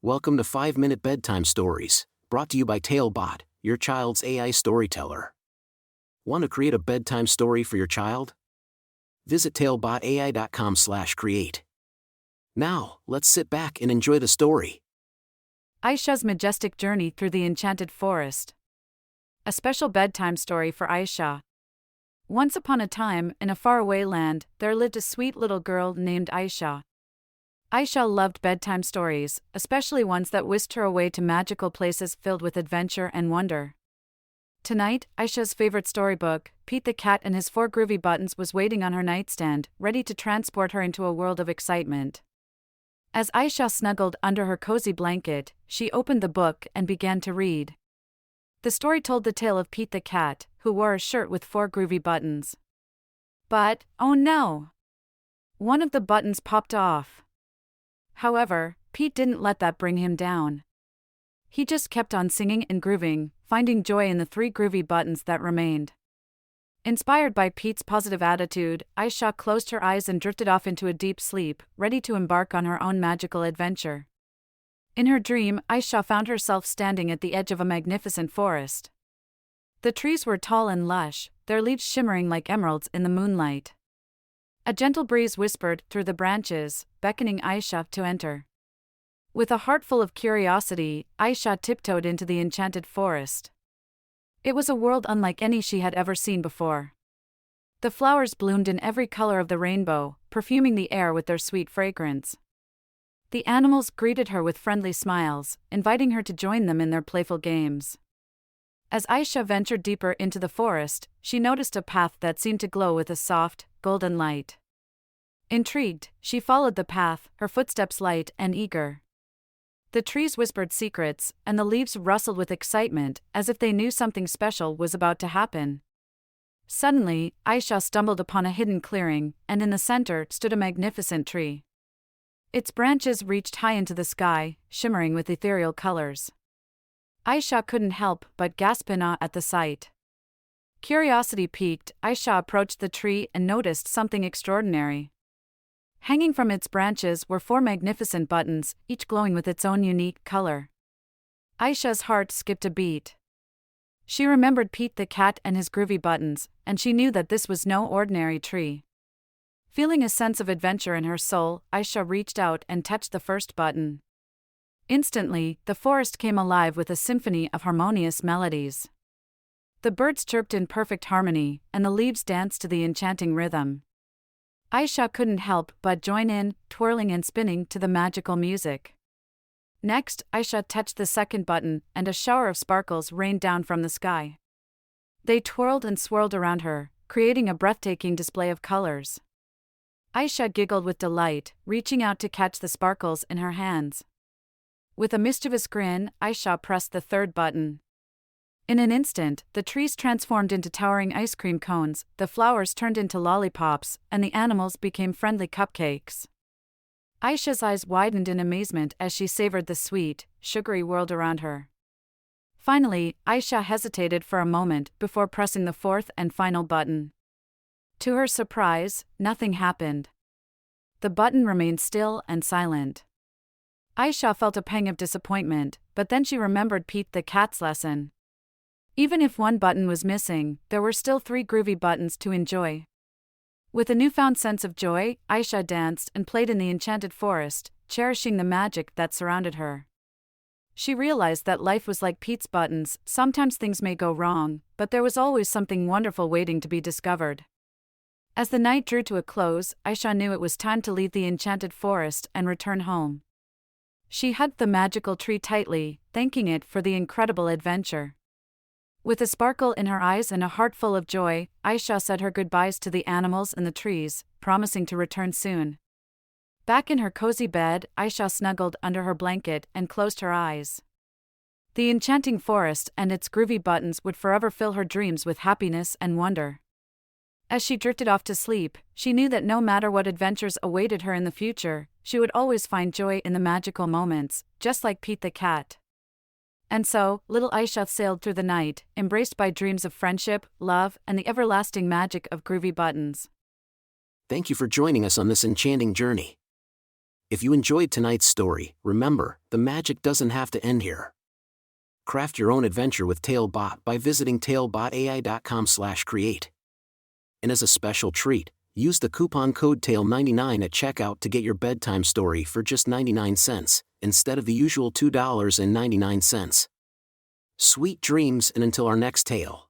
Welcome to 5-Minute Bedtime Stories, brought to you by TaleBot, your child's AI storyteller. Want to create a bedtime story for your child? Visit talebotai.com/create. Now, let's sit back and enjoy the story. Ayesha's Majestic Journey Through the Enchanted Forest. A special bedtime story for Ayesha. Once upon a time, in a faraway land, there lived a sweet little girl named Ayesha. Ayesha loved bedtime stories, especially ones that whisked her away to magical places filled with adventure and wonder. Tonight, Ayesha's favorite storybook, Pete the Cat and His 4 Groovy Buttons, was waiting on her nightstand, ready to transport her into a world of excitement. As Ayesha snuggled under her cozy blanket, she opened the book and began to read. The story told the tale of Pete the Cat, who wore a shirt with 4 groovy buttons. But, oh no! One of the buttons popped off. However, Pete didn't let that bring him down. He just kept on singing and grooving, finding joy in the 3 groovy buttons that remained. Inspired by Pete's positive attitude, Ayesha closed her eyes and drifted off into a deep sleep, ready to embark on her own magical adventure. In her dream, Ayesha found herself standing at the edge of a magnificent forest. The trees were tall and lush, their leaves shimmering like emeralds in the moonlight. A gentle breeze whispered through the branches, beckoning Ayesha to enter. With a heart full of curiosity, Ayesha tiptoed into the enchanted forest. It was a world unlike any she had ever seen before. The flowers bloomed in every color of the rainbow, perfuming the air with their sweet fragrance. The animals greeted her with friendly smiles, inviting her to join them in their playful games. As Ayesha ventured deeper into the forest, she noticed a path that seemed to glow with a soft, golden light. Intrigued, she followed the path, her footsteps light and eager. The trees whispered secrets, and the leaves rustled with excitement, as if they knew something special was about to happen. Suddenly, Ayesha stumbled upon a hidden clearing, and in the center stood a magnificent tree. Its branches reached high into the sky, shimmering with ethereal colors. Ayesha couldn't help but gasp in awe at the sight. Curiosity piqued, Ayesha approached the tree and noticed something extraordinary. Hanging from its branches were 4 magnificent buttons, each glowing with its own unique color. Ayesha's heart skipped a beat. She remembered Pete the Cat and his groovy buttons, and she knew that this was no ordinary tree. Feeling a sense of adventure in her soul, Ayesha reached out and touched the first button. Instantly, the forest came alive with a symphony of harmonious melodies. The birds chirped in perfect harmony, and the leaves danced to the enchanting rhythm. Ayesha couldn't help but join in, twirling and spinning to the magical music. Next, Ayesha touched the second button, and a shower of sparkles rained down from the sky. They twirled and swirled around her, creating a breathtaking display of colors. Ayesha giggled with delight, reaching out to catch the sparkles in her hands. With a mischievous grin, Ayesha pressed the third button. In an instant, the trees transformed into towering ice cream cones, the flowers turned into lollipops, and the animals became friendly cupcakes. Ayesha's eyes widened in amazement as she savored the sweet, sugary world around her. Finally, Ayesha hesitated for a moment before pressing the 4th and final button. To her surprise, nothing happened. The button remained still and silent. Ayesha felt a pang of disappointment, but then she remembered Pete the Cat's lesson. Even if one button was missing, there were still 3 groovy buttons to enjoy. With a newfound sense of joy, Ayesha danced and played in the enchanted forest, cherishing the magic that surrounded her. She realized that life was like Pete's buttons, sometimes things may go wrong, but there was always something wonderful waiting to be discovered. As the night drew to a close, Ayesha knew it was time to leave the enchanted forest and return home. She hugged the magical tree tightly, thanking it for the incredible adventure. With a sparkle in her eyes and a heart full of joy, Ayesha said her goodbyes to the animals and the trees, promising to return soon. Back in her cozy bed, Ayesha snuggled under her blanket and closed her eyes. The enchanting forest and its groovy buttons would forever fill her dreams with happiness and wonder. As she drifted off to sleep, she knew that no matter what adventures awaited her in the future, she would always find joy in the magical moments, just like Pete the Cat. And so, little Ayesha sailed through the night, embraced by dreams of friendship, love, and the everlasting magic of groovy buttons. Thank you for joining us on this enchanting journey. If you enjoyed tonight's story, remember, the magic doesn't have to end here. Craft your own adventure with TaleBot by visiting talebotai.com/create. And as a special treat, use the coupon code TALE99 at checkout to get your bedtime story for just 99 cents, instead of the usual $2.99. Sweet dreams, and until our next tale.